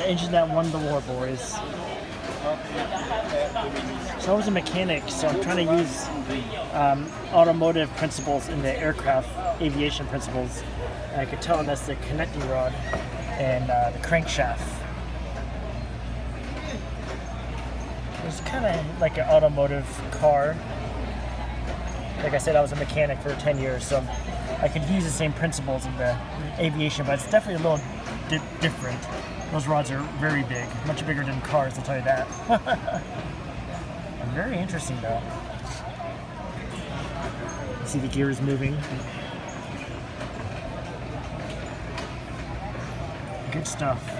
The engine that won the war, boys. So I was a mechanic, so I'm trying to use automotive principles in the aircraft aviation principles. And I could tell that's the connecting rod and the crankshaft. It's kind of like an automotive car. Like I said, I was a mechanic for 10 years, so I could use the same principles in the aviation, but it's definitely a little different. Those rods are very big, much bigger than cars, I'll tell you that. Very interesting though. See the gears moving. Good stuff.